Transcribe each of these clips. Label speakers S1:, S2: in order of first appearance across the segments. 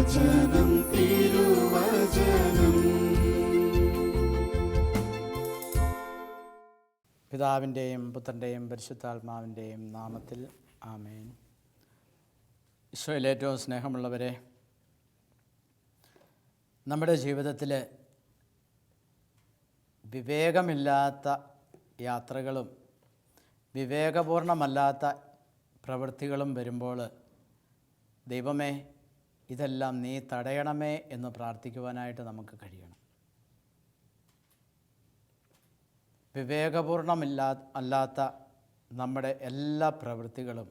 S1: തിരുവചനം തിരുവചനം.
S2: പിതാവിൻ്റെയും പുത്രൻ്റെയും പരിശുദ്ധാത്മാവിൻ്റെയും നാമത്തിൽ ആമേൻ. ഈശോയിൽ ഏറ്റവും സ്നേഹമുള്ളവരെ, നമ്മുടെ ജീവിതത്തിൽ വിവേകമില്ലാത്ത യാത്രകളും വിവേകപൂർണമല്ലാത്ത പ്രവൃത്തികളും വരുമ്പോൾ ദൈവമേ, ഇതെല്ലാം നീ തടയണമേ എന്ന് പ്രാർത്ഥിക്കുവാനായിട്ട് നമുക്ക് കഴിയണം. അല്ലാത്ത നമ്മുടെ എല്ലാ പ്രവൃത്തികളും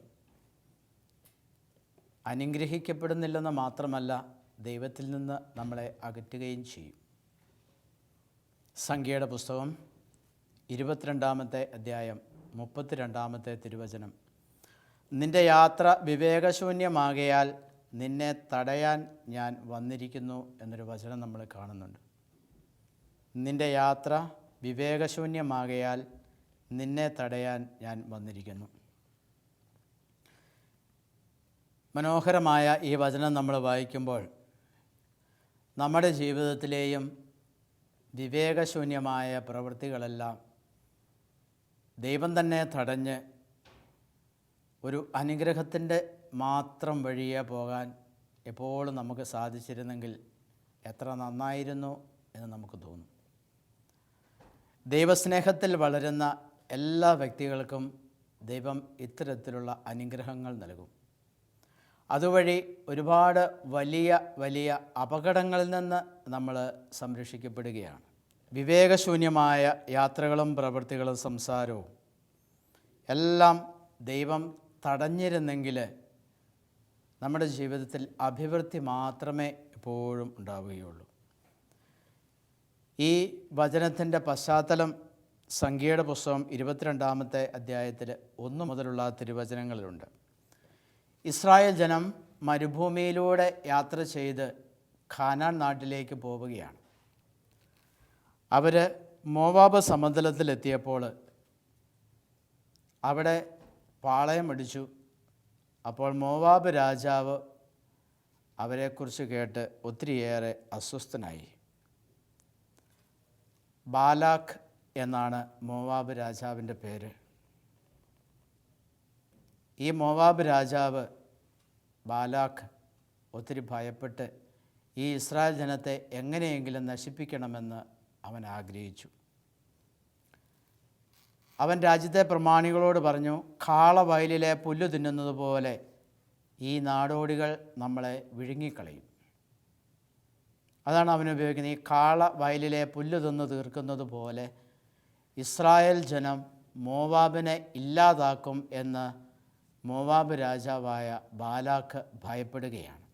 S2: അനുഗ്രഹിക്കപ്പെടുന്നില്ലെന്ന് മാത്രമല്ല, ദൈവത്തിൽ നിന്ന് നമ്മളെ അകറ്റുകയും ചെയ്യും. സംഖ്യയുടെ പുസ്തകം 22-ാമത്തെ അധ്യായം 32-ാമത്തെ തിരുവചനം: നിന്റെ യാത്ര വിവേകശൂന്യമാകയാൽ നിന്നെ തടയാൻ ഞാൻ വന്നിരിക്കുന്നു എന്നൊരു വചനം നമ്മൾ കാണുന്നുണ്ട്. നിന്റെ യാത്ര വിവേകശൂന്യമാകയാൽ നിന്നെ തടയാൻ ഞാൻ വന്നിരിക്കുന്നു. മനോഹരമായ ഈ വചനം നമ്മൾ വായിക്കുമ്പോൾ നമ്മുടെ ജീവിതത്തിലെയും വിവേകശൂന്യമായ പ്രവൃത്തികളെല്ലാം ദൈവം തന്നെ തടഞ്ഞ് ഒരു അനുഗ്രഹത്തിൻ്റെ മാത്രം വഴിയെ പോകാൻ എപ്പോഴും നമുക്ക് സാധിച്ചിരുന്നെങ്കിൽ എത്ര നന്നായിരുന്നു എന്ന് നമുക്ക് തോന്നും. ദൈവസ്നേഹത്തിൽ വളരുന്ന എല്ലാ വ്യക്തികൾക്കും ദൈവം ഇത്തരത്തിലുള്ള അനുഗ്രഹങ്ങൾ നൽകും. അതുവഴി ഒരുപാട് വലിയ വലിയ അപകടങ്ങളിൽ നിന്ന് നമ്മൾ സംരക്ഷിക്കപ്പെടുകയാണ്. വിവേകശൂന്യമായ യാത്രകളും പ്രവൃത്തികളും സംസാരവും എല്ലാം ദൈവം തടഞ്ഞിരുന്നെങ്കിൽ നമ്മുടെ ജീവിതത്തിൽ അഭിവൃദ്ധി മാത്രമേ എപ്പോഴും ഉണ്ടാവുകയുള്ളൂ. ഈ വചനത്തിൻ്റെ പശ്ചാത്തലം സംഖ്യയുടെ പുസ്തകം 22-ാമത്തെ അധ്യായത്തിൽ 1 മുതലുള്ള തിരുവചനങ്ങളിലുണ്ട്. ഇസ്രായേൽ ജനം മരുഭൂമിയിലൂടെ യാത്ര ചെയ്ത് ഖാനാൻ നാട്ടിലേക്ക് പോവുകയാണ്. അവർ മോവാബ് സമതലത്തിലെത്തിയപ്പോൾ അവിടെ പാളയമടിച്ചു. അപ്പോൾ മോവാബ് രാജാവ് അവരെക്കുറിച്ച് കേട്ട് ഒത്തിരിയേറെ അസ്വസ്ഥനായി. ബാലാഖ് എന്നാണ് മോവാബ് രാജാവിൻ്റെ പേര്. ഈ മോവാബ് രാജാവ് ബാലാഖ് ഒത്തിരി ഭയപ്പെട്ട് ഈ ഇസ്രായേൽ ജനത്തെ എങ്ങനെയെങ്കിലും നശിപ്പിക്കണമെന്ന് അവൻ ആഗ്രഹിച്ചു. അവൻ രാജ്യത്തെ പ്രമാണികളോട് പറഞ്ഞു, കാളവയലിലെ പുല്ല് തിന്നുന്നത് പോലെ ഈ നാടോടികൾ നമ്മളെ വിഴുങ്ങിക്കളയും. അതാണ് അവൻ ഉപയോഗിക്കുന്നത്. ഈ കാളവയലിലെ പുല്ല് തിന്ന് തീർക്കുന്നത് പോലെ ഇസ്രായേൽ ജനം മോവാബിനെ ഇല്ലാതാക്കും എന്ന് മോവാബ് രാജാവായ ബാലാഖ് ഭയപ്പെടുകയാണ്.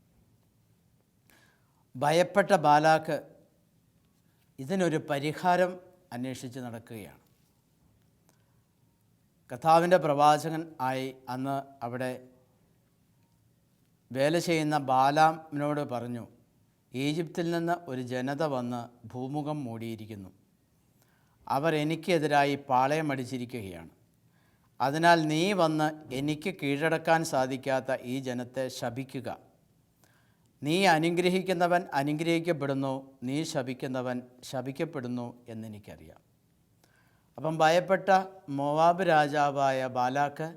S2: ഭയപ്പെട്ട ബാലാഖ് ഇതിനൊരു പരിഹാരം അന്വേഷിച്ച് നടക്കുകയാണ്. കർത്താവിൻ്റെ പ്രവാചകൻ ആയി അന്ന് അവിടെ വേല ചെയ്യുന്ന ബാലാമിനോട് പറഞ്ഞു, ഈജിപ്തിൽ നിന്ന് ഒരു ജനത വന്ന് ഭൂമുഖം മൂടിയിരിക്കുന്നു. അവർ എനിക്കെതിരായി പാളയമടിച്ചിരിക്കുകയാണ്. അതിനാൽ നീ വന്ന് എനിക്ക് കീഴടക്കാൻ സാധിക്കാത്ത ഈ ജനത്തെ ശപിക്കുക. നീ അനുഗ്രഹിക്കുന്നവൻ അനുഗ്രഹിക്കപ്പെടുന്നു, നീ ശപിക്കുന്നവൻ ശപിക്കപ്പെടുന്നു എന്നെനിക്കറിയാം. അപ്പം ഭയപ്പെട്ട മോവാബ് രാജാവായ ബാലാഖ്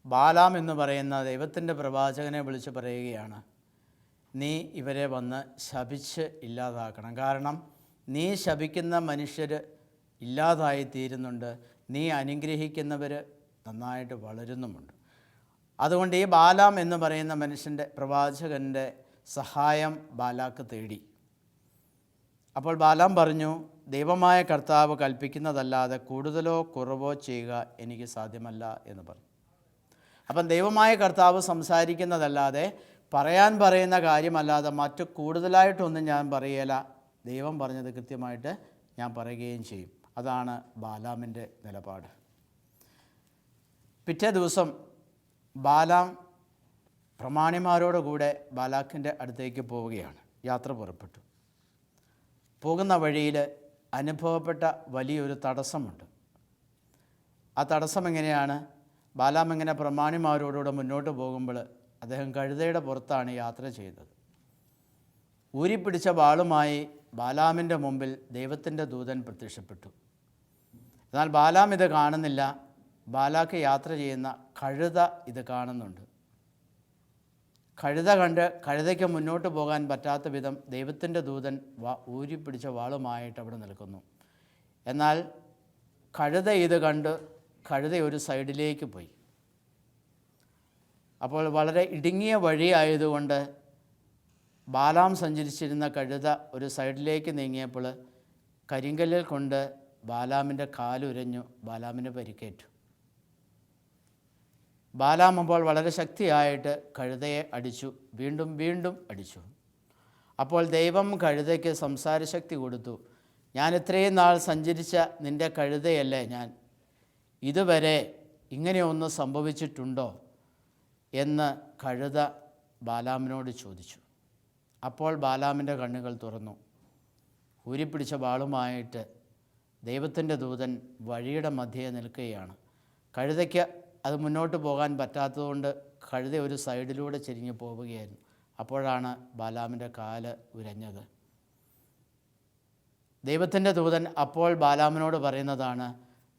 S2: ബാലാം എന്ന് പറയുന്ന ദൈവത്തിൻ്റെ പ്രവാചകനെ വിളിച്ച് പറയുകയാണ്, നീ ഇവരെ വന്ന് ശപിച്ച് ഇല്ലാതാക്കണം. കാരണം നീ ശപിക്കുന്ന മനുഷ്യർ ഇല്ലാതായി തീരുന്നുണ്ട്, നീ അനുഗ്രഹിക്കുന്നവർ നന്നായിട്ട് വളരുന്നുമുണ്ട്. അതുകൊണ്ട് ഈ ബാലാം എന്ന് പറയുന്ന മനുഷ്യൻ്റെ പ്രവാചകൻ്റെ സഹായം ബാലാക്ക് തേടി. അപ്പോൾ ബാലാം പറഞ്ഞു, ദൈവമായ കർത്താവ് കൽപ്പിക്കുന്നതല്ലാതെ കൂടുതലോ കുറവോ ചെയ്യുക എനിക്ക് സാധ്യമല്ല എന്ന് പറഞ്ഞു. അപ്പം ദൈവമായ കർത്താവ് സംസാരിക്കുന്നതല്ലാതെ പറയാൻ പറയുന്ന കാര്യമല്ലാതെ മറ്റു കൂടുതലായിട്ടൊന്നും ഞാൻ പറയുകയില്ല. ദൈവം പറഞ്ഞത് കൃത്യമായിട്ട് ഞാൻ പറയുകയും ചെയ്യും. അതാണ് ബാലാമിൻ്റെ നിലപാട്. പിറ്റേ ദിവസം ബാലാം പ്രമാണിമാരോടുകൂടെ ബാലാക്കിൻ്റെ അടുത്തേക്ക് പോവുകയാണ്. യാത്ര പുറപ്പെട്ടു. പോകുന്ന വഴിയിൽ അനുഭവപ്പെട്ട വലിയൊരു തടസ്സമുണ്ട്. ആ തടസ്സം എങ്ങനെയാണ്? ബാലാം ഇങ്ങനെ പ്രമാണിമാരോടുകൂടെ മുന്നോട്ട് പോകുമ്പോൾ അദ്ദേഹം കഴുതയുടെ പുറത്താണ് യാത്ര ചെയ്തത്. ഊരിപ്പിടിച്ച വാളുമായി ബാലാമിൻ്റെ മുമ്പിൽ ദൈവത്തിൻ്റെ ദൂതൻ പ്രത്യക്ഷപ്പെട്ടു. എന്നാൽ ബാലാം ഇത് കാണുന്നില്ല. ബാലാക്ക് യാത്ര ചെയ്യുന്ന കഴുത ഇത് കാണുന്നുണ്ട്. കഴുത കണ്ട് കഴുതയ്ക്ക് മുന്നോട്ട് പോകാൻ പറ്റാത്ത വിധം ദൈവത്തിൻ്റെ ദൂതൻ ഊരിപ്പിടിച്ച വാളുമായിട്ട് അവിടെ നിൽക്കുന്നു. എന്നാൽ കഴുത ഇത് കണ്ട് കഴുത ഒരു സൈഡിലേക്ക് പോയി. അപ്പോൾ വളരെ ഇടുങ്ങിയ വഴിയായതുകൊണ്ട് ബാലാം സഞ്ചരിച്ചിരുന്ന കഴുത ഒരു സൈഡിലേക്ക് നീങ്ങിയപ്പോൾ കരിങ്കല്ലിൽ കൊണ്ട് ബാലാമിൻ്റെ കാലുരഞ്ഞു. ബാലാമിന് പരിക്കേറ്റു. ബാലാം അപ്പോൾ വളരെ ശക്തിയായിട്ട് കഴുതയെ അടിച്ചു. വീണ്ടും വീണ്ടും അടിച്ചു. അപ്പോൾ ദൈവം കഴുതയ്ക്ക് സംസാരശക്തി കൊടുത്തു. ഞാൻ ഇത്രയും നാൾ സഞ്ചരിച്ച നിൻ്റെ കഴുതയല്ലേ ഞാൻ? ഇതുവരെ ഇങ്ങനെയൊന്ന് സംഭവിച്ചിട്ടുണ്ടോ എന്ന് കഴുത ബാലാമിനോട് ചോദിച്ചു. അപ്പോൾ ബാലാമിൻ്റെ കണ്ണുകൾ തുറന്നു. ഊരിപ്പിടിച്ച വാളുമായിട്ട് ദൈവത്തിൻ്റെ ദൂതൻ വഴിയുടെ മധ്യേ നിൽക്കുകയാണ്. കഴുതയ്ക്ക് അത് മുന്നോട്ട് പോകാൻ പറ്റാത്തതുകൊണ്ട് കഴുത ഒരു സൈഡിലൂടെ ചെരിഞ്ഞു പോവുകയായിരുന്നു. അപ്പോഴാണ് ബാലാമിൻ്റെ കാല് ഉരഞ്ഞത്. ദൈവത്തിൻ്റെ ദൂതൻ അപ്പോൾ ബാലാമിനോട് പറയുന്നതാണ്,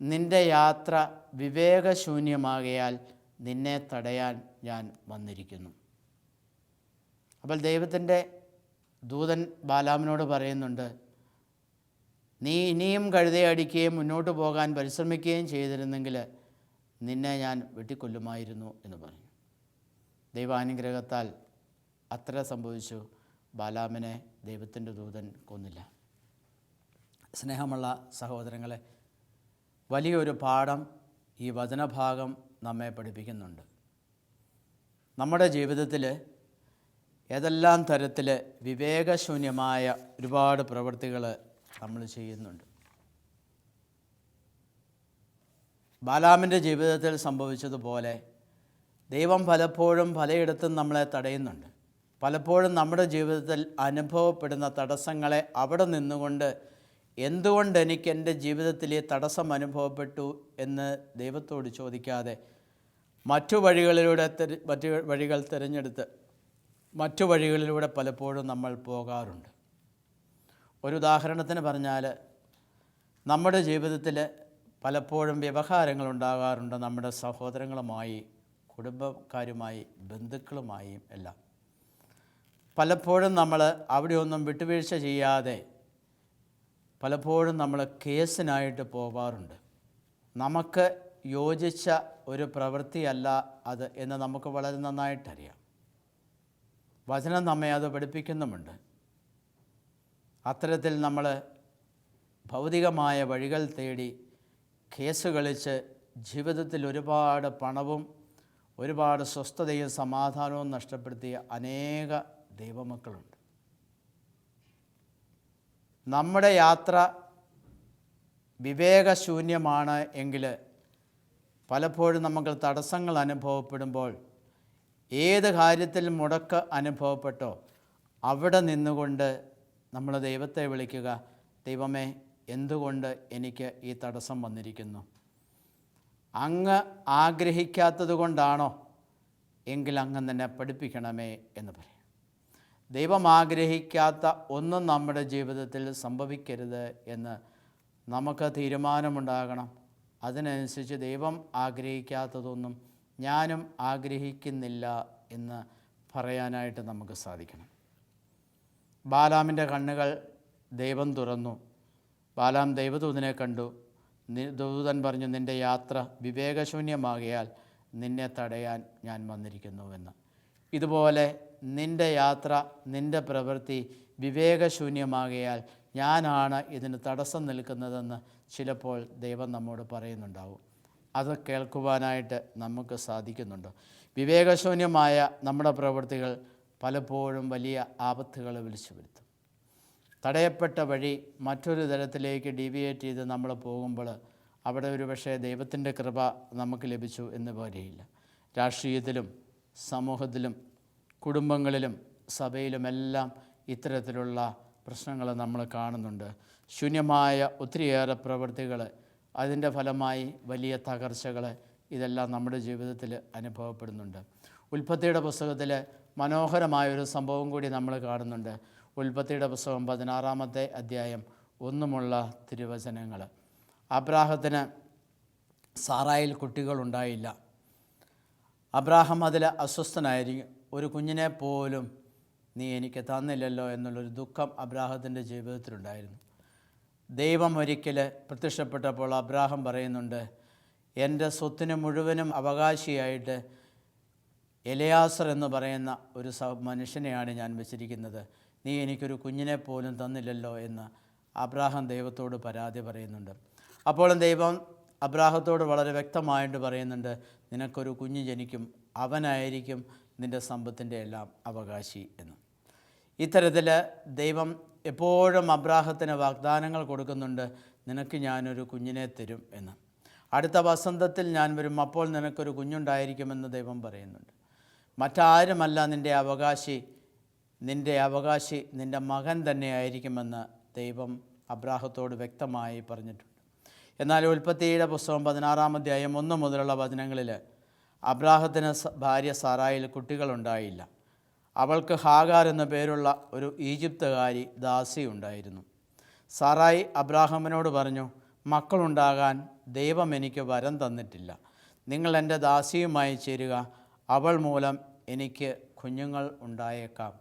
S2: നിൻ്റെ യാത്ര വിവേകശൂന്യമാകയാൽ നിന്നെ തടയാൻ ഞാൻ വന്നിരിക്കുന്നു. അപ്പോൾ ദൈവത്തിൻ്റെ ദൂതൻ ബാലാമിനോട് പറയുന്നുണ്ട്, നീ ഇനിയും കഴുതയെ അടിക്കുകയും മുന്നോട്ട് പോകാൻ പരിശ്രമിക്കുകയും ചെയ്തിരുന്നെങ്കിൽ നിന്നെ ഞാൻ വെട്ടിക്കൊല്ലുമായിരുന്നു എന്ന് പറഞ്ഞു. ദൈവാനുഗ്രഹത്താൽ അത്ര സംഭവിച്ചു. ബാലാമിനെ ദൈവത്തിൻ്റെ ദൂതൻ കൊന്നില്ല. സ്നേഹമുള്ള സഹോദരങ്ങളെ, വലിയൊരു പാഠം ഈ വചനഭാഗം നമ്മെ പഠിപ്പിക്കുന്നുണ്ട്. നമ്മുടെ ജീവിതത്തിൽ ഏതെല്ലാം തരത്തിൽ വിവേകശൂന്യമായ ഒരുപാട് പ്രവൃത്തികൾ നമ്മൾ ചെയ്യുന്നുണ്ട്. ബാലാമിൻ്റെ ജീവിതത്തിൽ സംഭവിച്ചതുപോലെ ദൈവം പലപ്പോഴും പലയിടത്തും നമ്മളെ തടയുന്നുണ്ട്. പലപ്പോഴും നമ്മുടെ ജീവിതത്തിൽ അനുഭവപ്പെടുന്ന തടസ്സങ്ങളെ അവിടെ നിന്നുകൊണ്ട് എന്തുകൊണ്ട് എനിക്ക് എൻ്റെ ജീവിതത്തിൽ ഈ തടസ്സം അനുഭവപ്പെട്ടു എന്ന് ദൈവത്തോട് ചോദിക്കാതെ മറ്റു വഴികൾ തിരഞ്ഞെടുത്ത് മറ്റു വഴികളിലൂടെ പലപ്പോഴും നമ്മൾ പോകാറുണ്ട്. ഒരു ഉദാഹരണത്തിന് പറഞ്ഞാൽ, നമ്മുടെ ജീവിതത്തിൽ പലപ്പോഴും വ്യവഹാരങ്ങൾ ഉണ്ടാകാറുണ്ട്. നമ്മുടെ സഹോദരങ്ങളുമായി, കുടുംബക്കാരുമായി, ബന്ധുക്കളുമായും എല്ലാം. പലപ്പോഴും നമ്മൾ അവിടെയൊന്നും വിട്ടുവീഴ്ച ചെയ്യാതെ പലപ്പോഴും നമ്മൾ കേസിനായിട്ട് പോകാറുണ്ട്. നമുക്ക് യോജിച്ച ഒരു പ്രവൃത്തിയല്ല അത് എന്ന് നമുക്ക് വളരെ നന്നായിട്ടറിയാം. വചനം നമ്മെ അത് പഠിപ്പിക്കുന്നുമുണ്ട്. അത്തരത്തിൽ നമ്മൾ ഭൗതികമായ വഴികൾ തേടി കേസ് കളിച്ച് ജീവിതത്തിൽ ഒരുപാട് പണവും ഒരുപാട് സ്വസ്ഥതയും സമാധാനവും നഷ്ടപ്പെടുത്തിയ അനേക ദൈവമക്കളുണ്ട്. നമ്മുടെ യാത്ര വിവേകശൂന്യമാണ് എങ്കിൽ പലപ്പോഴും നമുക്ക് തടസ്സങ്ങൾ അനുഭവപ്പെടുമ്പോൾ ഏത് കാര്യത്തിൽ മുടക്ക് അനുഭവപ്പെട്ടോ അവിടെ നിന്നുകൊണ്ട് നമ്മൾ ദൈവത്തെ വിളിക്കുക, ദൈവമേ, എന്തുകൊണ്ട് എനിക്ക് ഈ തടസ്സം വന്നിരിക്കുന്നു? അങ്ങ് ആഗ്രഹിക്കാത്തത് കൊണ്ടാണോ? എങ്കിൽ അങ്ങ് തന്നെ പഠിപ്പിക്കണമേ എന്ന് പറയും. ദൈവം ആഗ്രഹിക്കാത്ത ഒന്നും നമ്മുടെ ജീവിതത്തിൽ സംഭവിക്കരുത് എന്ന് നമുക്ക് തീരുമാനമുണ്ടാകണം. അതിനനുസരിച്ച് ദൈവം ആഗ്രഹിക്കാത്തതൊന്നും ഞാനും ആഗ്രഹിക്കുന്നില്ല എന്ന് പറയാനായിട്ട് നമുക്ക് സാധിക്കണം. ബാലാമിൻ്റെ കണ്ണുകൾ ദൈവം തുറന്നു. ബാലാം ദൈവദൂതനെ കണ്ടു. ദൂതൻ പറഞ്ഞു, നിൻ്റെ യാത്ര വിവേകശൂന്യമാകിയാൽ നിന്നെ തടയാൻ ഞാൻ വന്നിരിക്കുന്നുവെന്ന്. ഇതുപോലെ നിൻ്റെ യാത്ര, നിൻ്റെ പ്രവൃത്തി വിവേകശൂന്യമാകിയാൽ ഞാനാണ് ഇതിന് തടസ്സം നിൽക്കുന്നതെന്ന് ചിലപ്പോൾ ദൈവം നമ്മോട് പറയുന്നുണ്ടാവും. അത് കേൾക്കുവാനായിട്ട് നമുക്ക് സാധിക്കുന്നുണ്ട്. വിവേകശൂന്യമായ നമ്മുടെ പ്രവൃത്തികൾ പലപ്പോഴും വലിയ ആപത്തുകൾ വിളിച്ചു വരുത്തും. തടയപ്പെട്ട വഴി മറ്റൊരു തരത്തിലേക്ക് ഡീവിയേറ്റ് ചെയ്ത് നമ്മൾ പോകുമ്പോൾ അവിടെ ഒരു പക്ഷേ ദൈവത്തിൻ്റെ കൃപ നമുക്ക് ലഭിച്ചു എന്ന് പറയില്ല. രാഷ്ട്രീയത്തിലും സമൂഹത്തിലും കുടുംബങ്ങളിലും സഭയിലുമെല്ലാം ഇത്തരത്തിലുള്ള പ്രശ്നങ്ങൾ നമ്മൾ കാണുന്നുണ്ട്. ശൂന്യമായ ഒത്തിരിയേറെ പ്രവൃത്തികൾ, അതിൻ്റെ ഫലമായി വലിയ തകർച്ചകൾ, ഇതെല്ലാം നമ്മുടെ ജീവിതത്തിൽ അനുഭവപ്പെടുന്നുണ്ട്. ഉൽപ്പത്തിയുടെ പുസ്തകത്തിൽ മനോഹരമായൊരു സംഭവം കൂടി നമ്മൾ കാണുന്നുണ്ട്. ഉൽപ്പത്തിയുടെ പുസ്തകം 16-ാമത്തെ അധ്യായം 1 തിരുവചനങ്ങൾ. അബ്രാഹത്തിന് സാറായിൽ കുട്ടികളുണ്ടായില്ല. അബ്രാഹാം അതിൽ അസ്വസ്ഥനായിരിക്കും. ഒരു കുഞ്ഞിനെ പോലും നീ എനിക്ക് തന്നില്ലല്ലോ എന്നുള്ളൊരു ദുഃഖം അബ്രാഹത്തിൻ്റെ ജീവിതത്തിലുണ്ടായിരുന്നു. ദൈവം ഒരിക്കൽ പ്രത്യക്ഷപ്പെട്ടപ്പോൾ അബ്രാഹാം പറയുന്നുണ്ട്, എൻ്റെ സ്വത്തിന് മുഴുവനും അവകാശിയായിട്ട് എലയാസർ എന്ന് പറയുന്ന ഒരു മനുഷ്യനെയാണ് ഞാൻ വെച്ചിരിക്കുന്നത്. നീ എനിക്കൊരു കുഞ്ഞിനെ പോലും തന്നില്ലല്ലോ എന്ന് അബ്രാഹാം ദൈവത്തോട് പരാതി പറയുന്നുണ്ട്. അപ്പോൾ ദൈവം അബ്രാഹത്തോട് വളരെ വ്യക്തമായിട്ട് പറയുന്നുണ്ട്, നിനക്കൊരു കുഞ്ഞ് ജനിക്കും, അവനായിരിക്കും നിൻ്റെ സമ്പത്തിൻ്റെ എല്ലാം അവകാശി എന്ന്. ഇത്തരത്തിൽ ദൈവം എപ്പോഴും അബ്രാഹത്തിന് വാഗ്ദാനങ്ങൾ കൊടുക്കുന്നുണ്ട്, നിനക്ക് ഞാനൊരു കുഞ്ഞിനെ തരും എന്ന്. അടുത്ത വസന്തത്തിൽ ഞാൻ വരും, അപ്പോൾ നിനക്കൊരു കുഞ്ഞുണ്ടായിരിക്കുമെന്ന് ദൈവം പറയുന്നുണ്ട്. മറ്റാരുമല്ല നിൻ്റെ അവകാശി, നിൻ്റെ മകൻ തന്നെയായിരിക്കുമെന്ന് ദൈവം അബ്രാഹത്തോട് വ്യക്തമായി പറഞ്ഞിട്ടുണ്ട്. എന്നാൽ ഉൽപ്പത്തിയുടെ പുസ്തകം 16-ാം അധ്യായം 1 മുതലുള്ള വചനങ്ങളിൽ അബ്രാഹത്തിന് ഭാര്യ സാറായിൽ കുട്ടികളുണ്ടായില്ല. അവൾക്ക് ഹാഗാർ എന്ന പേരുള്ള ഒരു ഈജിപ്തുകാരി ദാസി ഉണ്ടായിരുന്നു. സാറായി അബ്രാഹാമിനോട് പറഞ്ഞു, മക്കളുണ്ടാകാൻ ദൈവം എനിക്ക് വരം തന്നിട്ടില്ല. നിങ്ങൾ എൻ്റെ ദാസിയുമായി ചേരുക, അവൾ മൂലം എനിക്ക് കുഞ്ഞുങ്ങൾ ഉണ്ടായേക്കാം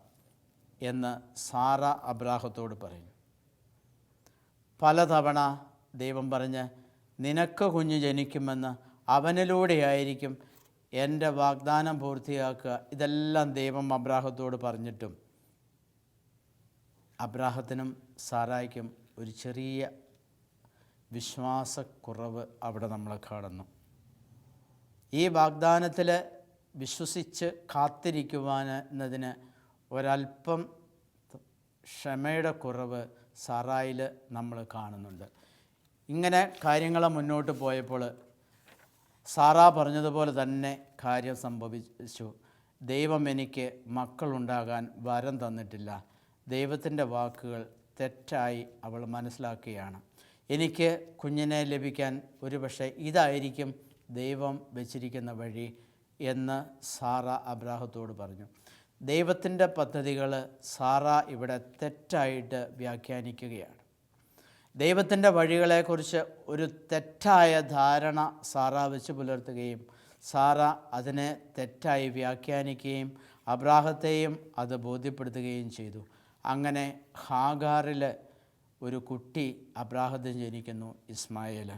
S2: എന്ന് സാറ അബ്രാഹത്തോട് പറഞ്ഞു. പലതവണ ദൈവം പറഞ്ഞ്, നിനക്ക് കുഞ്ഞ് ജനിക്കുമെന്ന്, അവനിലൂടെയായിരിക്കും എൻ്റെ വാഗ്ദാനം പൂർത്തിയാക്കുക, ഇതെല്ലാം ദൈവം അബ്രാഹത്തോട് പറഞ്ഞിട്ടും അബ്രാഹത്തിനും സാറായ്ക്കും ഒരു ചെറിയ വിശ്വാസക്കുറവ് അവിടെ നമ്മൾ കാണുന്നു. ഈ വാഗ്ദാനത്തിൽ വിശ്വസിച്ച് കാത്തിരിക്കുവാനെന്നതിന് ഒരല്പം ക്ഷമയുടെ കുറവ് സാറായിൽ നമ്മൾ കാണുന്നുണ്ട്. ഇങ്ങനെ കാര്യങ്ങൾ മുന്നോട്ട് പോയപ്പോൾ സാറാ പറഞ്ഞതുപോലെ തന്നെ കാര്യം സംഭവിച്ചു. ദൈവം എനിക്ക് മക്കളുണ്ടാകാൻ വരം തന്നിട്ടില്ല. ദൈവത്തിൻ്റെ വാക്കുകൾ തെറ്റായി അവൾ മനസ്സിലാക്കുകയാണ്. എനിക്ക് കുഞ്ഞിനെ ലഭിക്കാൻ ഒരുപക്ഷെ ഇതായിരിക്കും ദൈവം വെച്ചിരിക്കുന്ന വഴി എന്ന് സാറ അബ്രാഹത്തോട് പറഞ്ഞു. ദൈവത്തിൻ്റെ പദ്ധതികൾ സാറ ഇവിടെ തെറ്റായിട്ട് വ്യാഖ്യാനിക്കുകയാണ്. ദൈവത്തിൻ്റെ വഴികളെക്കുറിച്ച് ഒരു തെറ്റായ ധാരണ സാറ വെച്ച് പുലർത്തുകയും സാറ അതിനെ തെറ്റായി വ്യാഖ്യാനിക്കുകയും അബ്രാഹത്തെയും അത് ബോധ്യപ്പെടുത്തുകയും ചെയ്തു. അങ്ങനെ ഹാഗാറിൽ ഒരു കുട്ടി അബ്രാഹത്തിന് ജനിക്കുന്നു, ഇസ്മായേൽ.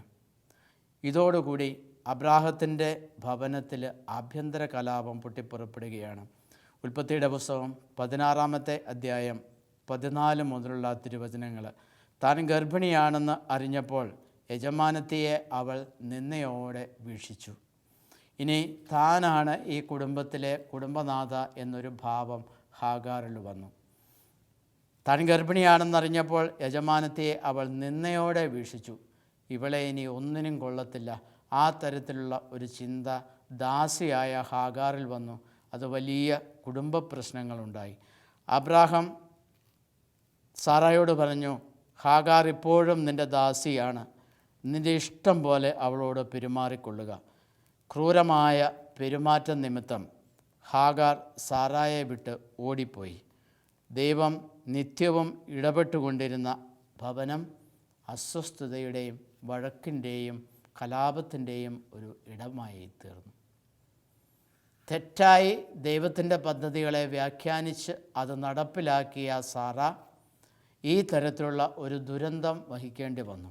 S2: ഇതോടുകൂടി അബ്രാഹത്തിൻ്റെ ഭവനത്തിൽ ആഭ്യന്തര കലാപം പൊട്ടിപ്പുറപ്പെടുകയാണ്. ഉൽപ്പത്തിയുടെ പുസ്തകം 16-ാമത്തെ അധ്യായം 14 മുതലുള്ള തിരുവചനങ്ങൾ. താൻ ഗർഭിണിയാണെന്ന് അറിഞ്ഞപ്പോൾ യജമാനത്തിയെ അവൾ നിന്നയോടെ വീക്ഷിച്ചു. ഇനി താനാണ് ഈ കുടുംബത്തിലെ കുടുംബനാഥ എന്നൊരു ഭാവം ഹാഗാറിൽ വന്നു. താൻ ഗർഭിണിയാണെന്നറിഞ്ഞപ്പോൾ യജമാനത്തിയെ അവൾ നിന്നയോടെ വീക്ഷിച്ചു. ഇവളെ ഇനി ഒന്നിനും കൊള്ളത്തില്ല. ആ തരത്തിലുള്ള ഒരു ചിന്ത ദാസിയായ ഹാഗാറിൽ വന്നു. അത് വലിയ കുടുംബ പ്രശ്നങ്ങളുണ്ടായി. അബ്രാഹാം സാറായോട് പറഞ്ഞു, ഹാഗാർ ഇപ്പോഴും നിൻ്റെ ദാസിയാണ്, നിൻ്റെ ഇഷ്ടം പോലെ അവളോട് പെരുമാറിക്കൊള്ളുക. ക്രൂരമായ പെരുമാറ്റം നിമിത്തം ഹാഗാർ സാറായെ വിട്ട് ഓടിപ്പോയി. ദൈവം നിത്യവും ഇടപെട്ടുകൊണ്ടിരുന്ന ഭവനം അസ്വസ്ഥതയുടെയും വഴക്കിൻ്റെയും കലാപത്തിൻ്റെയും ഒരു ഇടമായി തീർന്നു. തെറ്റായി ദൈവത്തിൻ്റെ പദ്ധതികളെ വ്യാഖ്യാനിച്ച് അത് നടപ്പിലാക്കിയ സാറ ഈ തരത്തിലുള്ള ഒരു ദുരന്തം വഹിക്കേണ്ടി വന്നു.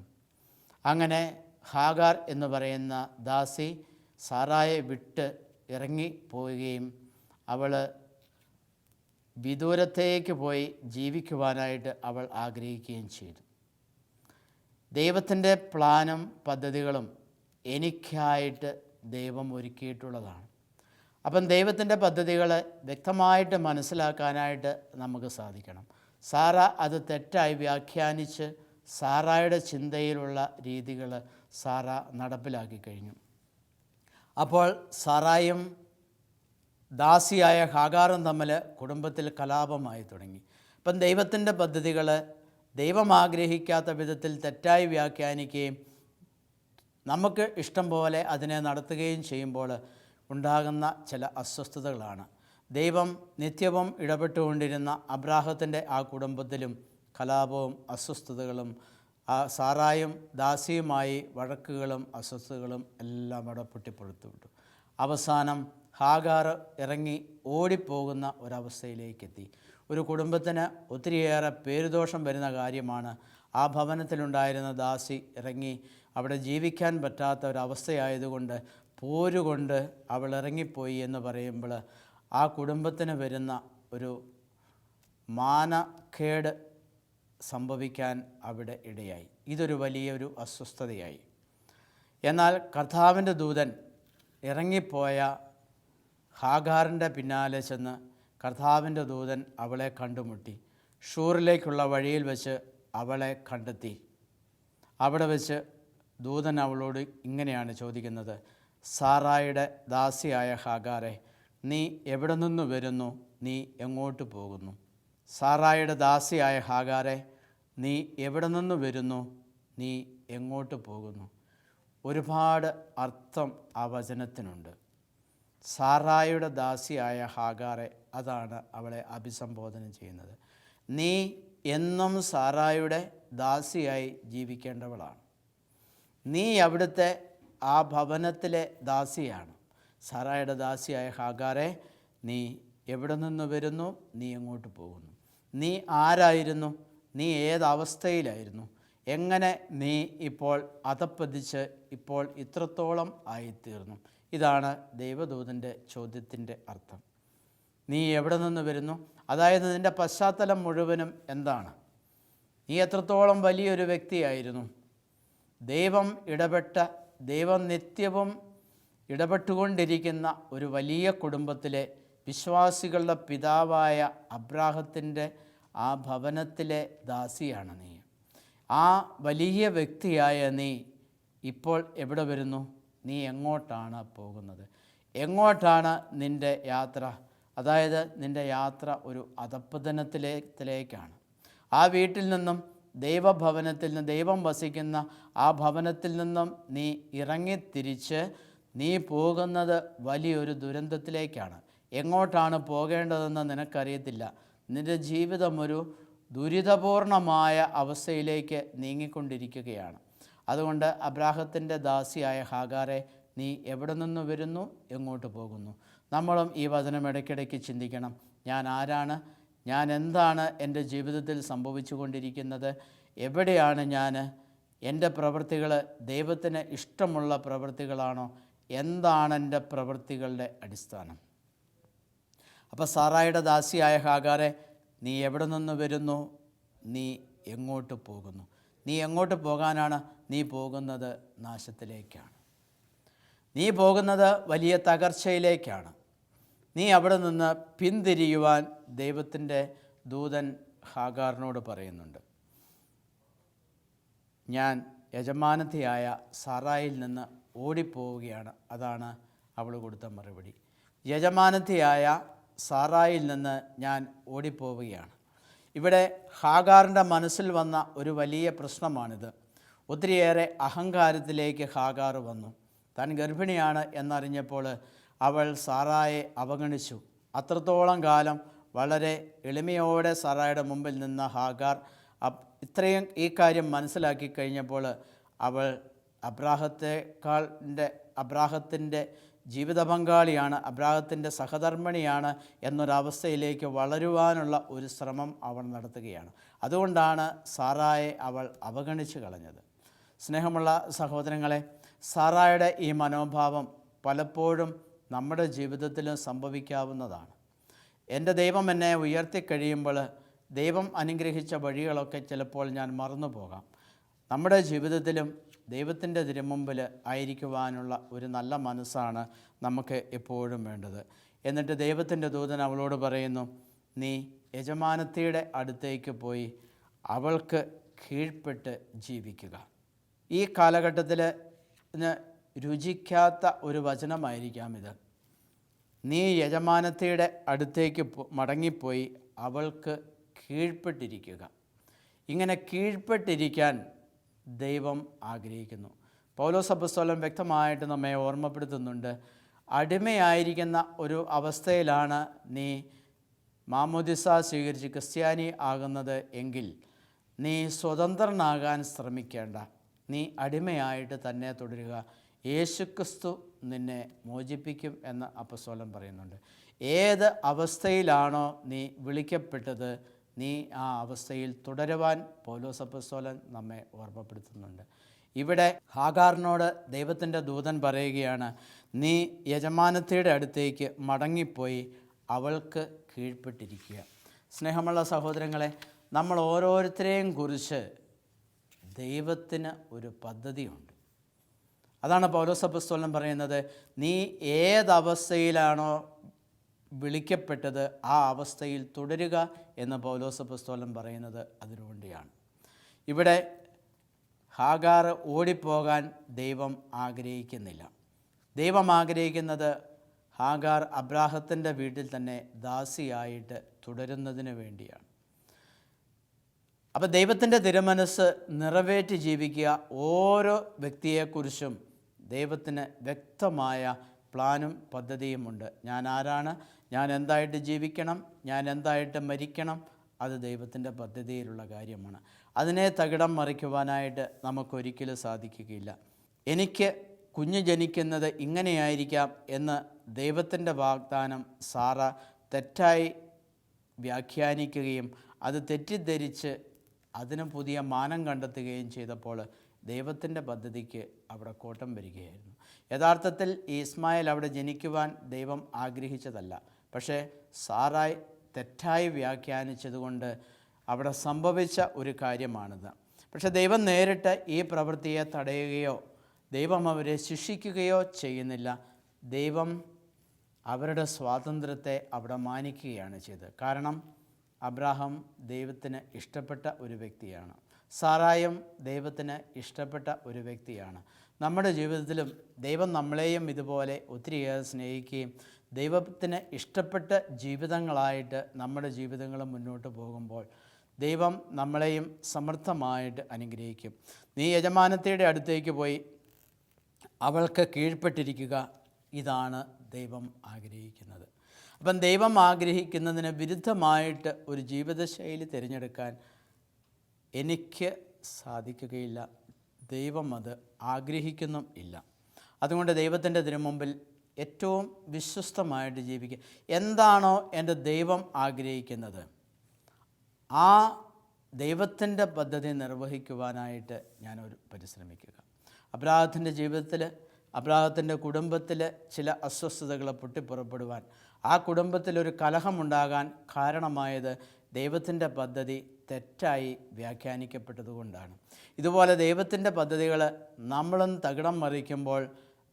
S2: അങ്ങനെ ഹാഗാർ എന്ന് പറയുന്ന ദാസി സാറായെ വിട്ട് ഇറങ്ങിപ്പോവുകയും അവൾ വിദൂരത്തേക്ക് പോയി ജീവിക്കുവാനായിട്ട് അവൾ ആഗ്രഹിക്കുകയും ചെയ്തു. ദൈവത്തിൻ്റെ പ്ലാനും പദ്ധതികളും എനിക്കായിട്ട് ദൈവം ഒരുക്കിയിട്ടുള്ളതാണ്. അപ്പം ദൈവത്തിൻ്റെ പദ്ധതികൾ വ്യക്തമായിട്ട് മനസ്സിലാക്കാനായിട്ട് നമുക്ക് സാധിക്കണം. സാറ അത് തെറ്റായി വ്യാഖ്യാനിച്ച് സാറായുടെ ചിന്തയിലുള്ള രീതികൾ സാറ നടപ്പിലാക്കി കഴിഞ്ഞു. അപ്പോൾ സാറായും ദാസിയായ ഹാഗാറും തമ്മിൽ കുടുംബത്തിൽ കലാപമായി തുടങ്ങി. അപ്പം ദൈവത്തിൻ്റെ പദ്ധതികൾ ദൈവം ആഗ്രഹിക്കാത്ത വിധത്തിൽ തെറ്റായി വ്യാഖ്യാനിക്കുകയും നമുക്ക് ഇഷ്ടം പോലെ അതിനെ നടത്തുകയും ചെയ്യുമ്പോൾ ഉണ്ടാകുന്ന ചില അസ്വസ്ഥതകളാണ്. ദൈവം നിത്യവും ഇടപെട്ടുകൊണ്ടിരുന്ന അബ്രാഹത്തിൻ്റെ ആ കുടുംബത്തിലും കലാപവും അസ്വസ്ഥതകളും സാറായും ദാസിയുമായി വഴക്കുകളും അസ്വസ്ഥതകളും എല്ലാം അവിടെ പൊട്ടിപ്പൊടുത്തുവിട്ടു. അവസാനം ഹാഗാർ ഇറങ്ങി ഓടിപ്പോകുന്ന ഒരവസ്ഥയിലേക്കെത്തി. ഒരു കുടുംബത്തിന് ഒത്തിരിയേറെ പേരുദോഷം വരുന്ന കാര്യമാണ്. ആ ഭവനത്തിലുണ്ടായിരുന്ന ദാസി ഇറങ്ങി അവിടെ ജീവിക്കാൻ പറ്റാത്ത ഒരവസ്ഥയായതുകൊണ്ട് പോരുകൊണ്ട് അവൾ ഇറങ്ങിപ്പോയി എന്ന് പറയുമ്പോൾ ആ കുടുംബത്തിന് വരുന്ന ഒരു മാനക്കേട് സംഭവിക്കാൻ അവിടെ ഇടയായി. ഇതൊരു വലിയൊരു അസ്വസ്ഥതയായി. എന്നാൽ കർത്താവിൻ്റെ ദൂതൻ ഇറങ്ങിപ്പോയ ഹാഗാറിൻ്റെ പിന്നാലെ ചെന്ന് കർത്താവിൻ്റെ ദൂതൻ അവളെ കണ്ടുമുട്ടി. ഷൂറിലേക്കുള്ള വഴിയിൽ വെച്ച് അവളെ കണ്ടെത്തി. അവിടെ വെച്ച് ദൂതൻ അവളോട് ഇങ്ങനെയാണ് ചോദിക്കുന്നത്: സാറായുടെ ദാസിയായ ഹാഗാറെ, നീ എവിടെ നിന്ന് വരുന്നു? നീ എങ്ങോട്ട് പോകുന്നു? സാറായുടെ ദാസിയായ ഹാഗാറെ, നീ എവിടെ നിന്ന് വരുന്നു? നീ എങ്ങോട്ട് പോകുന്നു? ഒരുപാട് അർത്ഥം ആ വചനത്തിനുണ്ട്. സാറായുടെ ദാസിയായ ഹാഗാറെ, അതാണ് അവളെ അഭിസംബോധന ചെയ്യുന്നത്. നീ എന്നും സാറായുടെ ദാസിയായി ജീവിക്കേണ്ടവളാണ്. നീ അവിടുത്തെ ആ ഭവനത്തിലെ ദാസിയാണ്. സാറായുടെ ദാസിയായ ഹാഗാറെ, നീ എവിടെ നിന്ന് വരുന്നു? നീ എങ്ങോട്ട് പോകുന്നു? നീ ആരായിരുന്നു? നീ ഏതവസ്ഥയിലായിരുന്നു? എങ്ങനെ നീ ഇപ്പോൾ അധപ്പതിച്ച് ഇപ്പോൾ ഇത്രത്തോളം ആയിത്തീർന്നു? ഇതാണ് ദൈവദൂതൻ്റെ ചോദ്യത്തിൻ്റെ അർത്ഥം. നീ എവിടെ നിന്ന് വരുന്നു? അതായത് നിൻ്റെ പശ്ചാത്തലം മുഴുവനും എന്താണ്? നീ എത്രത്തോളം വലിയൊരു വ്യക്തിയായിരുന്നു? ദൈവം നിത്യവും ഇടപെട്ടുകൊണ്ടിരിക്കുന്ന ഒരു വലിയ കുടുംബത്തിലെ വിശ്വാസികളുടെ പിതാവായ അബ്രാഹത്തിൻ്റെ ആ ഭവനത്തിലെ ദാസിയാണ് നീ. ആ വലിയ വ്യക്തിയായ നീ ഇപ്പോൾ എവിടെ വരുന്നു? നീ എങ്ങോട്ടാണ് പോകുന്നത്? എങ്ങോട്ടാണ് നിൻ്റെ യാത്ര? അതായത് നിൻ്റെ യാത്ര ഒരു അധപ്പതനത്തിലേക്കാണ്. ആ വീട്ടിൽ നിന്നും ദൈവഭവനത്തിൽ നിന്ന്, ദൈവം വസിക്കുന്ന ആ ഭവനത്തിൽ നിന്നും നീ ഇറങ്ങിത്തിരിച്ച് നീ പോകുന്നത് വലിയൊരു ദുരന്തത്തിലേക്കാണ്. എങ്ങോട്ടാണ് പോകേണ്ടതെന്ന് നിനക്കറിയത്തില്ല. നിൻ്റെ ജീവിതം ഒരു ദുരിതപൂർണമായ അവസ്ഥയിലേക്ക് നീങ്ങിക്കൊണ്ടിരിക്കുകയാണ്. അതുകൊണ്ട് അബ്രാഹത്തിൻ്റെ ദാസിയായ ഹാഗാറെ, നീ എവിടെ നിന്ന് വരുന്നു? എങ്ങോട്ട് പോകുന്നു? നമ്മളും ഈ വചനം ഇടയ്ക്കിടയ്ക്ക് ചിന്തിക്കണം. ഞാൻ ആരാണ്? ഞാൻ എന്താണ് എൻ്റെ ജീവിതത്തിൽ സംഭവിച്ചു കൊണ്ടിരിക്കുന്നത്? എവിടെയാണ് ഞാൻ? എൻ്റെ പ്രവൃത്തികൾ ദൈവത്തിന് ഇഷ്ടമുള്ള പ്രവൃത്തികളാണോ? എന്താണ് എൻ്റെ പ്രവൃത്തികളുടെ അടിസ്ഥാനം? അപ്പോൾ സാറായുടെ ദാസിയായ ഹാഗാറെ, നീ എവിടെ നിന്ന് വരുന്നു? നീ എങ്ങോട്ട് പോകുന്നു? നീ എങ്ങോട്ട് പോകാനാണ്? നീ പോകുന്നത് നാശത്തിലേക്കാണ്. നീ പോകുന്നത് വലിയ തകർച്ചയിലേക്കാണ്. നീ അവിടെ നിന്ന് പിന്തിരിയുവാൻ ദൈവത്തിൻ്റെ ദൂതൻ ഹാഗാറിനോട് പറയുന്നുണ്ട്. ഞാൻ യജമാനത്തിയായ സാറായിൽ നിന്ന് ഓടിപ്പോവുകയാണ്. അതാണ് അവൾ കൊടുത്ത മറുപടി. യജമാനത്തിയായ സാറായിൽ നിന്ന് ഞാൻ ഓടിപ്പോവുകയാണ്. ഇവിടെ ഹാഗാറിൻ്റെ മനസ്സിൽ വന്ന ഒരു വലിയ പ്രശ്നമാണിത്. ഒത്തിരിയേറെ അഹങ്കാരത്തിലേക്ക് ഹാഗാർ വന്നു. താൻ ഗർഭിണിയാണ് എന്നറിഞ്ഞപ്പോൾ അവൾ സാറായെ അവഗണിച്ചു. അത്രത്തോളം കാലം വളരെ എളിമയോടെ സാറായുടെ മുമ്പിൽ നിന്ന ഹാഗാർ ഇത്രയും ഈ കാര്യം മനസ്സിലാക്കി കഴിഞ്ഞപ്പോൾ അവൾ അബ്രാഹത്തിൻ്റെ ജീവിത പങ്കാളിയാണ്, അബ്രാഹത്തിൻ്റെ സഹധർമ്മിണിയാണ് എന്നൊരവസ്ഥയിലേക്ക് വളരുവാനുള്ള ഒരു ശ്രമം അവൾ നടത്തുകയാണ്. അതുകൊണ്ടാണ് സാറായെ അവൾ അവഗണിച്ച് കളഞ്ഞത്. സ്നേഹമുള്ള സഹോദരങ്ങളെ, സാറായുടെ ഈ മനോഭാവം പലപ്പോഴും നമ്മുടെ ജീവിതത്തിലും സംഭവിക്കാവുന്നതാണ്. എൻ്റെ ദൈവം എന്നെ ഉയർത്തിക്കഴിയുമ്പോൾ ദൈവം അനുഗ്രഹിച്ച വഴികളൊക്കെ ചിലപ്പോൾ ഞാൻ മറന്നു പോകാം. നമ്മുടെ ജീവിതത്തിലും ദൈവത്തിൻ്റെ തിരുമുമ്പിൽ ആയിരിക്കുവാനുള്ള ഒരു നല്ല മനസ്സാണ് നമുക്ക് എപ്പോഴും വേണ്ടത്. എന്നിട്ട് ദൈവത്തിൻ്റെ ദൂതൻ അവളോട് പറയുന്നു, നീ യജമാനത്തിയുടെ അടുത്തേക്ക് പോയി അവൾക്ക് കീഴ്പ്പെട്ട് ജീവിക്കുക. ഈ കാലഘട്ടത്തിൽ രുചിക്കാത്ത ഒരു വചനമായിരിക്കാം ഇത്. നീ യജമാനത്തിയുടെ അടുത്തേക്ക് മടങ്ങിപ്പോയി അവൾക്ക് കീഴ്പ്പെട്ടിരിക്കുക. ഇങ്ങനെ കീഴ്പ്പെട്ടിരിക്കാൻ ദൈവം ആഗ്രഹിക്കുന്നു. പൗലോസ് അപ്പോസ്തലൻ വ്യക്തമായിട്ട് നമ്മെ ഓർമ്മപ്പെടുത്തുന്നുണ്ട്. അടിമയായിരിക്കുന്ന ഒരു അവസ്ഥയിലാണ് നീ മാമോദിസ സ്വീകരിച്ച് ക്രിസ്ത്യാനി ആകുന്നത് എങ്കിൽ നീ സ്വതന്ത്രനാകാൻ ശ്രമിക്കേണ്ട. നീ അടിമയായിട്ട് തന്നെ തുടരുക. യേശുക്രിസ്തു നിന്നെ മോചിപ്പിക്കും എന്ന് അപ്പസ്തോലൻ പറയുന്നുണ്ട്. ഏത് അവസ്ഥയിലാണോ നീ വിളിക്കപ്പെട്ടത്, നീ ആ അവസ്ഥയിൽ തുടരുവാൻ പൗലോസ് അപ്പസ്തോലൻ നമ്മെ ഓർമ്മപ്പെടുത്തുന്നുണ്ട്. ഇവിടെ ഹാഗാറിനോട് ദൈവത്തിൻ്റെ ദൂതൻ പറയുകയാണ്, നീ യജമാനത്തിയുടെ അടുത്തേക്ക് മടങ്ങിപ്പോയി അവൾക്ക് കീഴ്പ്പെട്ടിരിക്കുക. സ്നേഹമുള്ള സഹോദരങ്ങളെ, നമ്മൾ ഓരോരുത്തരെയും കുറിച്ച് ദൈവത്തിന് ഒരു പദ്ധതിയുണ്ട്. അതാണ് പൗലോസ് അപ്പസ്തോലൻ പറയുന്നത്, നീ ഏതവസ്ഥയിലാണോ വിളിക്കപ്പെട്ടത് ആ അവസ്ഥയിൽ തുടരുക എന്ന് പൗലോസ് അപ്പസ്തോലൻ പറയുന്നത് അതിനുവേണ്ടിയാണ്. ഇവിടെ ഹാഗാർ ഓടിപ്പോകാൻ ദൈവം ആഗ്രഹിക്കുന്നില്ല. ദൈവം ആഗ്രഹിക്കുന്നത് ഹാഗാർ അബ്രാഹത്തിൻ്റെ വീട്ടിൽ തന്നെ ദാസിയായിട്ട് തുടരുന്നതിന് വേണ്ടിയാണ്. അപ്പോൾ ദൈവത്തിൻ്റെ തിരുമനസ്സ് നിറവേറ്റി ജീവിക്കുക. ഓരോ വ്യക്തിയെക്കുറിച്ചും ദൈവത്തിന് വ്യക്തമായ പ്ലാനും പദ്ധതിയുമുണ്ട്. ഞാൻ ആരാണ്, ഞാൻ എന്തായിട്ട് ജീവിക്കണം, ഞാൻ എന്തായിട്ട് മരിക്കണം, അത് ദൈവത്തിൻ്റെ പദ്ധതിയിലുള്ള കാര്യമാണ്. അതിനെ തകിടം മറിക്കുവാനായിട്ട് നമുക്കൊരിക്കലും സാധിക്കുകയില്ല. എനിക്ക് കുഞ്ഞ് ജനിക്കുന്നത് ഇങ്ങനെയായിരിക്കാം എന്ന് ദൈവത്തിൻ്റെ വാഗ്ദാനം സാറ തെറ്റായി വ്യാഖ്യാനിക്കുകയും അത് തെറ്റിദ്ധരിച്ച് അതിന് പുതിയ മാനം കണ്ടെത്തുകയും ചെയ്തപ്പോൾ ദൈവത്തിൻ്റെ പദ്ധതിക്ക് അവിടെ കോട്ടം വരികയായിരുന്നു. യഥാർത്ഥത്തിൽ ഇസ്മായേൽ അവിടെ ജനിക്കുവാൻ ദൈവം ആഗ്രഹിച്ചതല്ല. പക്ഷേ സാറായി തെറ്റായി വ്യാഖ്യാനിച്ചതുകൊണ്ട് അവിടെ സംഭവിച്ച ഒരു കാര്യമാണിത്. പക്ഷേ ദൈവം നേരിട്ട് ഈ പ്രവൃത്തിയെ തടയുകയോ ദൈവം അവരെ ശിക്ഷിക്കുകയോ ചെയ്യുന്നില്ല. ദൈവം അവരുടെ സ്വാതന്ത്ര്യത്തെ അവിടെ മാനിക്കുകയാണ് ചെയ്തത്. കാരണം അബ്രാഹാം ദൈവത്തിന് ഇഷ്ടപ്പെട്ട ഒരു വ്യക്തിയാണ്, സാറായും ദൈവത്തിന് ഇഷ്ടപ്പെട്ട ഒരു വ്യക്തിയാണ്. നമ്മുടെ ജീവിതത്തിലും ദൈവം നമ്മളെയും ഇതുപോലെ ഒത്തിരിയേറെ സ്നേഹിക്കുകയും ദൈവത്തിന് ഇഷ്ടപ്പെട്ട ജീവിതങ്ങളായിട്ട് നമ്മുടെ ജീവിതങ്ങൾ മുന്നോട്ട് പോകുമ്പോൾ ദൈവം നമ്മളെയും സമർത്ഥമായിട്ട് അനുഗ്രഹിക്കും. നീ യജമാനത്തിയുടെ അടുത്തേക്ക് പോയി അവൾക്ക് കീഴ്പ്പെട്ടിരിക്കുക, ഇതാണ് ദൈവം ആഗ്രഹിക്കുന്നത്. അപ്പം ദൈവം ആഗ്രഹിക്കുന്നതിന് വിരുദ്ധമായിട്ട് ഒരു ജീവിതശൈലി തിരഞ്ഞെടുക്കാൻ എനിക്ക് സാധിക്കുകയില്ല. ദൈവം അത് ആഗ്രഹിക്കുന്നും ഇല്ല. അതുകൊണ്ട് ദൈവത്തിൻ്റെ തിരുമുമ്പിൽ ഏറ്റവും വിശ്വസ്തമായിട്ട് ജീവിക്കുക. എന്താണോ എൻ്റെ ദൈവം ആഗ്രഹിക്കുന്നത് ആ ദൈവത്തിൻ്റെ പദ്ധതി നിർവഹിക്കുവാനായിട്ട് ഞാനൊരു പരിശ്രമിക്കുക. അബ്രാഹത്തിൻ്റെ ജീവിതത്തിൽ, അബ്രാഹത്തിൻ്റെ കുടുംബത്തിൽ ചില അസ്വസ്ഥതകൾ പൊട്ടിപ്പുറപ്പെടുവാൻ, ആ കുടുംബത്തിലൊരു കലഹമുണ്ടാകാൻ കാരണമായത് ദൈവത്തിൻ്റെ പദ്ധതി തെറ്റായി വ്യാഖ്യാനിക്കപ്പെട്ടതുകൊണ്ടാണ്. ഇതുപോലെ ദൈവത്തിൻ്റെ പദ്ധതികൾ നമ്മളും തകിടം മറിക്കുമ്പോൾ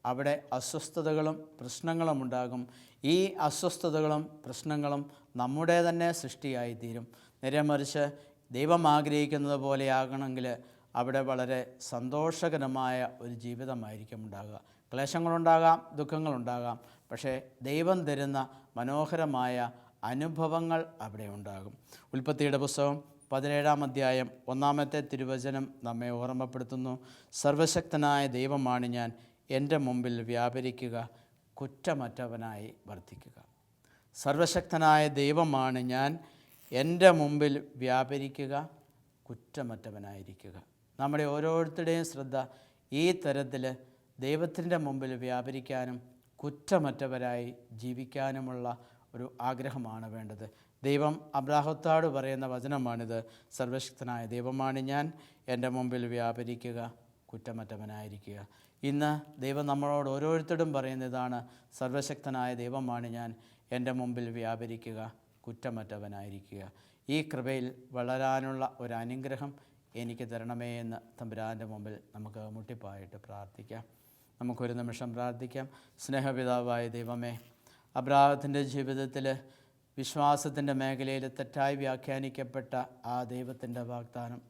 S2: അവിടെ അസ്വസ്ഥതകളും പ്രശ്നങ്ങളും ഉണ്ടാകും. ഈ അസ്വസ്ഥതകളും പ്രശ്നങ്ങളും നമ്മുടെ തന്നെ സൃഷ്ടിയായിത്തീരും. നേരെ മറിച്ച് ദൈവം ആഗ്രഹിക്കുന്നത് പോലെയാകണമെങ്കിൽ അവിടെ വളരെ സന്തോഷകരമായ ഒരു ജീവിതമായിരിക്കും ഉണ്ടാകുക. ക്ലേശങ്ങളുണ്ടാകാം, ദുഃഖങ്ങളുണ്ടാകാം, പക്ഷേ ദൈവം തരുന്ന മനോഹരമായ അനുഭവങ്ങൾ അവിടെ ഉണ്ടാകും. ഉൽപ്പത്തിയുടെ പുസ്തകം 17-ാം അധ്യായം 1-ാമത്തെ തിരുവചനം നമ്മെ ഓർമ്മപ്പെടുത്തുന്നു, സർവശക്തനായ ദൈവമാണ് ഞാൻ, എൻ്റെ മുമ്പിൽ വ്യാപരിക്കുക, കുറ്റമറ്റവനായി വർദ്ധിക്കുക. സർവശക്തനായ ദൈവമാണ് ഞാൻ, എൻ്റെ മുമ്പിൽ വ്യാപരിക്കുക, കുറ്റമറ്റവനായിരിക്കുക. നമ്മുടെ ഓരോരുത്തരുടെയും ശ്രദ്ധ ഈ തരത്തിൽ ദൈവത്തിൻ്റെ മുമ്പിൽ വ്യാപരിക്കാനും കുറ്റമറ്റവരായി ജീവിക്കാനുമുള്ള ഒരു ആഗ്രഹമാണ് വേണ്ടത്. ദൈവം അബ്രാഹത്തോട് പറയുന്ന വചനമാണിത്, സർവശക്തനായ ദൈവമാണ് ഞാൻ, എൻ്റെ മുമ്പിൽ വ്യാപരിക്കുക, കുറ്റമറ്റവനായിരിക്കുക. ഇന്ന് ദൈവം നമ്മളോട് ഓരോരുത്തരും പറയുന്നതാണ്, സർവശക്തനായ ദൈവമാണ് ഞാൻ, എൻ്റെ മുമ്പിൽ വ്യാപരിക്കുക, കുറ്റമറ്റവനായിരിക്കുക. ഈ കൃപയിൽ വളരാനുള്ള ഒരു അനുഗ്രഹം എനിക്ക് തരണമേ എന്ന് തമ്പുരാൻ്റെ മുമ്പിൽ നമുക്ക് മുട്ടിപ്പായിട്ട് പ്രാർത്ഥിക്കാം. നമുക്കൊരു നിമിഷം പ്രാർത്ഥിക്കാം. സ്നേഹപിതാവായ ദൈവമേ, അബ്രാഹത്തിൻ്റെ ജീവിതത്തിൽ വിശ്വാസത്തിൻ്റെ മേഖലയിൽ തെറ്റായി വ്യാഖ്യാനിക്കപ്പെട്ട ആ ദൈവത്തിൻ്റെ വാഗ്ദാനം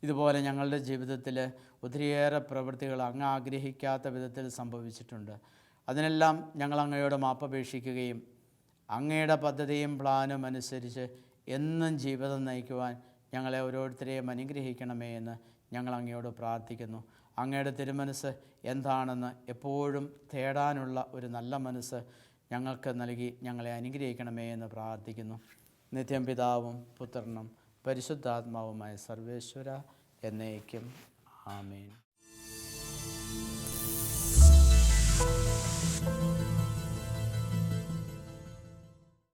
S2: ഇതുപോലെ ഞങ്ങളുടെ ജീവിതത്തിൽ ഒത്തിരിയേറെ പ്രവൃത്തികൾ അങ്ങ് ആഗ്രഹിക്കാത്ത വിധത്തിൽ സംഭവിച്ചിട്ടുണ്ട്. അതിനെല്ലാം ഞങ്ങൾ അങ്ങയോട് മാപ്പപേക്ഷിക്കുകയും അങ്ങയുടെ പദ്ധതിയും പ്ലാനും അനുസരിച്ച് എന്നും ജീവിതം നയിക്കുവാൻ ഞങ്ങളെ ഓരോരുത്തരെയും അനുഗ്രഹിക്കണമേ എന്ന് ഞങ്ങൾ അങ്ങയോട് പ്രാർത്ഥിക്കുന്നു. അങ്ങയുടെ തിരുമനസ് എന്താണെന്ന് എപ്പോഴും തേടാനുള്ള ഒരു നല്ല മനസ്സ് ഞങ്ങൾക്ക് നൽകി ഞങ്ങളെ അനുഗ്രഹിക്കണമേ എന്ന് പ്രാർത്ഥിക്കുന്നു. നിത്യം പിതാവും പുത്രനും പരിശുദ്ധാത്മാവുമായ സർവേശ്വര എന്നേക്കും ആമേൻ.